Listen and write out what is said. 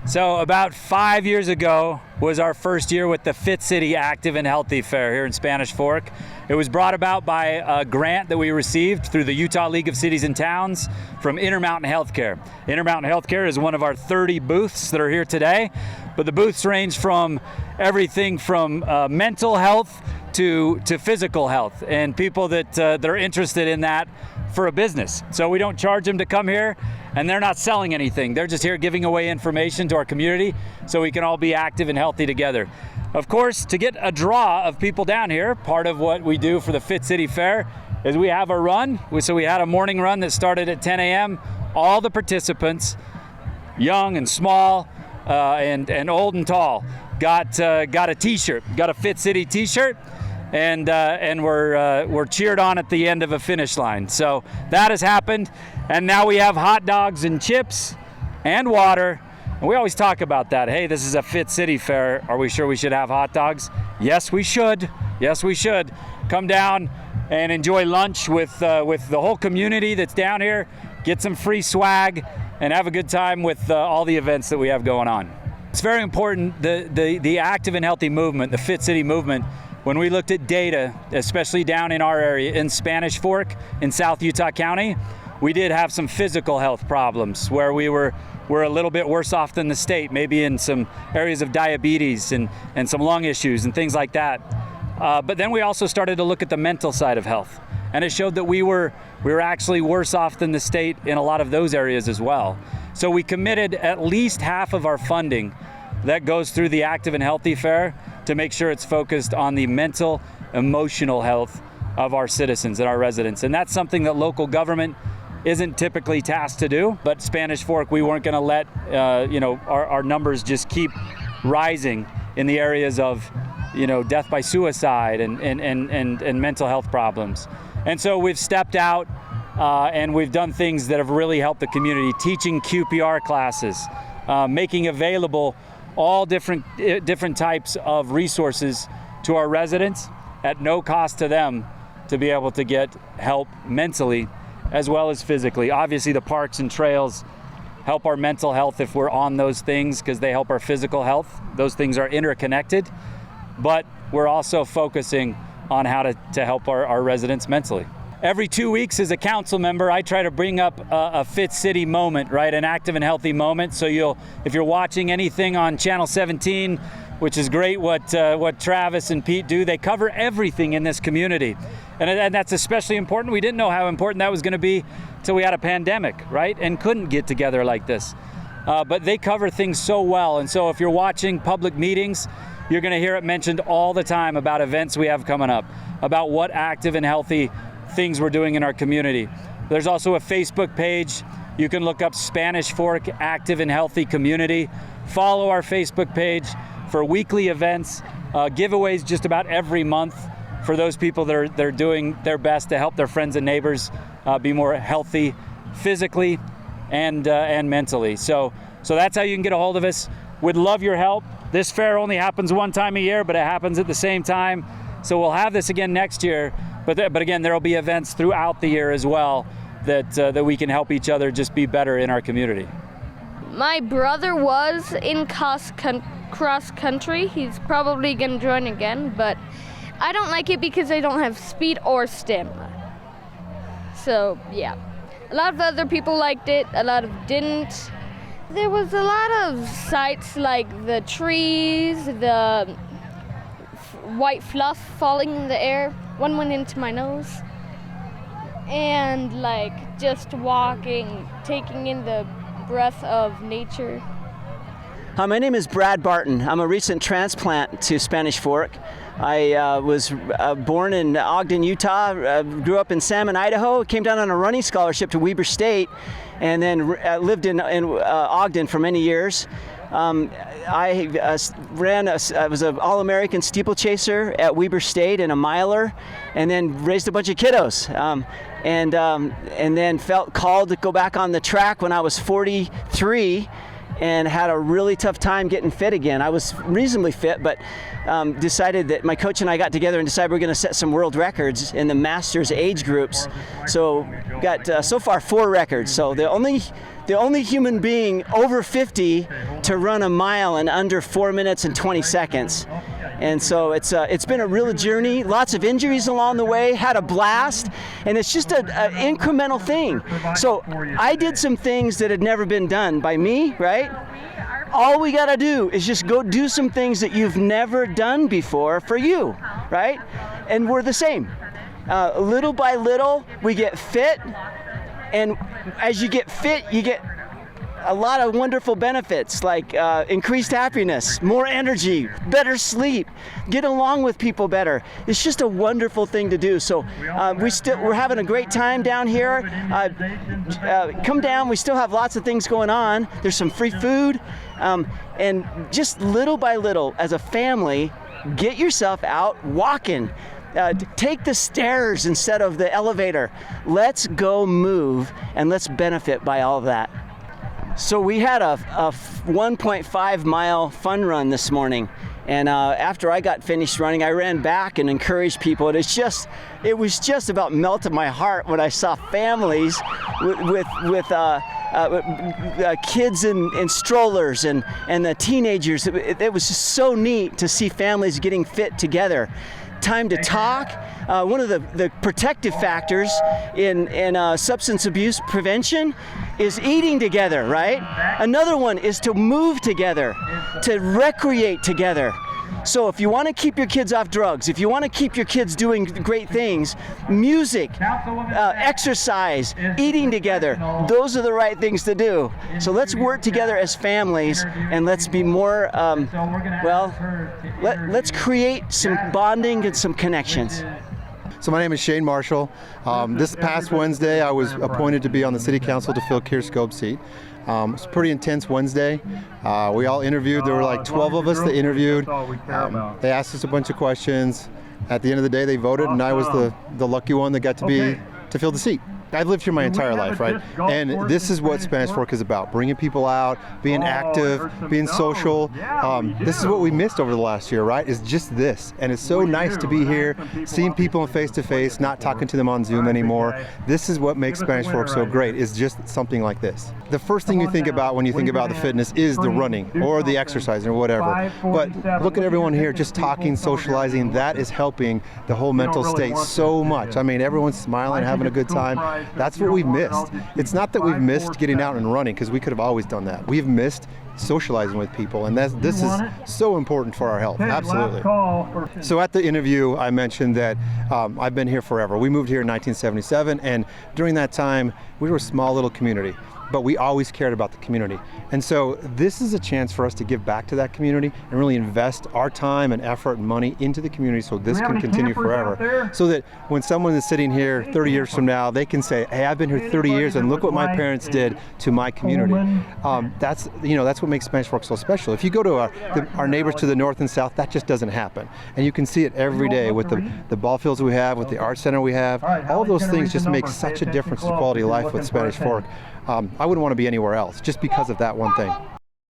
So about 5 years ago was our first year with the Fit City Active and Healthy Fair here in Spanish Fork. It was brought about by a grant that we received through the Utah League of Cities and Towns from Intermountain Healthcare. Intermountain Healthcare is one of our 30 booths that are here today, but the booths range from everything from mental health to physical health, and people that are interested in that for a business. So we don't charge them to come here, and they're not selling anything. They're just here giving away information to our community so we can all be active and healthy together. Of course, to get a draw of people down here, part of what we do for the Fit City Fair is we have a run. So we had a morning run that started at 10 a.m. All the participants, young and small, and old and tall, got a t-shirt, got a Fit City t-shirt, and we're cheered on at the end of a finish line. So that has happened, and now we have hot dogs and chips and water. And we always talk about that. Hey, this is a Fit City Fair. Are we sure we should have hot dogs? Yes, we should. Yes, we should. Come down and enjoy lunch with the whole community that's down here. Get some free swag and have a good time with all the events that we have going on. It's very important, the active and healthy movement, the Fit City movement. When we looked at data, especially down in our area, in Spanish Fork, in South Utah County, we did have some physical health problems where we're a little bit worse off than the state, maybe in some areas of diabetes and some lung issues and things like that. But then we also started to look at the mental side of health, and it showed that we were actually worse off than the state in a lot of those areas as well. So we committed at least half of our funding that goes through the Active and Healthy Fair to make sure it's focused on the mental, emotional health of our citizens and our residents. And that's something that local government isn't typically tasked to do, but Spanish Fork, we weren't gonna let our numbers just keep rising in the areas of death by suicide and mental health problems. And so we've stepped out and we've done things that have really helped the community, teaching QPR classes, making available all different types of resources to our residents at no cost to them to be able to get help mentally as well as physically. Obviously, the parks and trails help our mental health if we're on those things because they help our physical health. Those things are interconnected, but we're also focusing on how to help our residents mentally. Every 2 weeks as a council member, I try to bring up a Fit City moment, right? An active and healthy moment. So if you're watching anything on Channel 17, which is great what Travis and Pete do, they cover everything in this community. And that's especially important. We didn't know how important that was gonna be until we had a pandemic, right? And couldn't get together like this. But they cover things so well. And so if you're watching public meetings, you're gonna hear it mentioned all the time about events we have coming up, about what active and healthy things we're doing in our community. There's also a Facebook page. You can look up Spanish Fork Active and Healthy Community. Follow our Facebook page for weekly events, giveaways just about every month for those people that are doing their best to help their friends and neighbors be more healthy physically and mentally. So that's how you can get a hold of us. We'd love your help. This fair only happens one time a year, but it happens at the same time. So we'll have this again next year. But again, there will be events throughout the year as well that we can help each other just be better in our community. My brother was in cross country. He's probably gonna join again, but I don't like it because I don't have speed or stamina. So yeah, a lot of other people liked it, a lot of didn't. There was a lot of sights like the trees, the white fluff falling in the air. One went into my nose. And like just walking, taking in the breath of nature. Hi, my name is Brad Barton. I'm a recent transplant to Spanish Fork. I was born in Ogden, Utah, grew up in Salmon, Idaho, came down on a running scholarship to Weber State, and then lived in Ogden for many years. I was an All-American steeplechaser at Weber State and a miler, and then raised a bunch of kiddos. And then felt called to go back on the track when I was 43 and had a really tough time getting fit again. I was reasonably fit, but decided that my coach and I got together and decided we're going to set some world records in the masters age groups. So got so far 4 records. So the only human being over 50 to run a mile in under 4 minutes and 20 seconds. And so it's been a real journey, lots of injuries along the way, had a blast, and it's just an incremental thing. So I did some things that had never been done by me, right? All we gotta do is just go do some things that you've never done before for you, right? And we're the same. Little by little, we get fit, and as you get fit, you get a lot of wonderful benefits like increased happiness, more energy, better sleep, get along with people better. It's just a wonderful thing to do. So we're having a great time down here. Come down. We still have lots of things going on. There's some free food, and just little by little, as a family, get yourself out walking. Take the stairs instead of the elevator. Let's go move, and let's benefit by all of that. So we had a 1.5 mile fun run this morning, and after I got finished running, I ran back and encouraged people. And it was just about melted my heart when I saw families with kids in strollers and the teenagers. It was just so neat to see families getting fit together. Time to talk. One of the protective factors in substance abuse prevention is eating together, right? Another one is to move together, to recreate together. So if you want to keep your kids off drugs, if you want to keep your kids doing great things, music, exercise, eating together, those are the right things to do. So let's work together as families, and let's be more, let's create some bonding and some connections. So my name is Shane Marshall. This past Wednesday, I was appointed to be on the City Council to fill Keir Scope's seat. It was a pretty intense Wednesday. We all interviewed. There were like 12 of us that interviewed. They asked us a bunch of questions. At the end of the day, they voted, and I was the lucky one that got to fill the seat. I've lived here my entire life, right? And this is what Spanish Fork is about, bringing people out, being active, being social. This is what we missed over the last year, right? Is just this. And it's so nice to be here, seeing people face to face, not talking to them on Zoom anymore. This is what makes Spanish Fork so great, is just something like this. The first thing you think about when you think about the fitness is the running or the exercise or whatever. But look at everyone here just talking, socializing. That is helping the whole mental state so much. I mean, everyone's smiling, having a good time. That's what we've missed. It's not that we've missed getting out and running, because we could have always done that. We've missed socializing with people, and this is so important for our health. Absolutely. So at the interview, I mentioned that I've been here forever. We moved here in 1977, and during that time, we were a small little community, but we always cared about the community. And so this is a chance for us to give back to that community and really invest our time and effort and money into the community so this can continue forever. So that when someone is sitting here 30 years from now, they can say, hey, I've been here 30 years and look what my parents did to my community. That's what makes Spanish Fork so special. If you go to our neighbors to the north and south, that just doesn't happen. And you can see it every day with the ball fields we have, with the art center we have. All of those things just make such a difference to quality of life with Spanish Fork. I wouldn't want to be anywhere else just because of that one thing.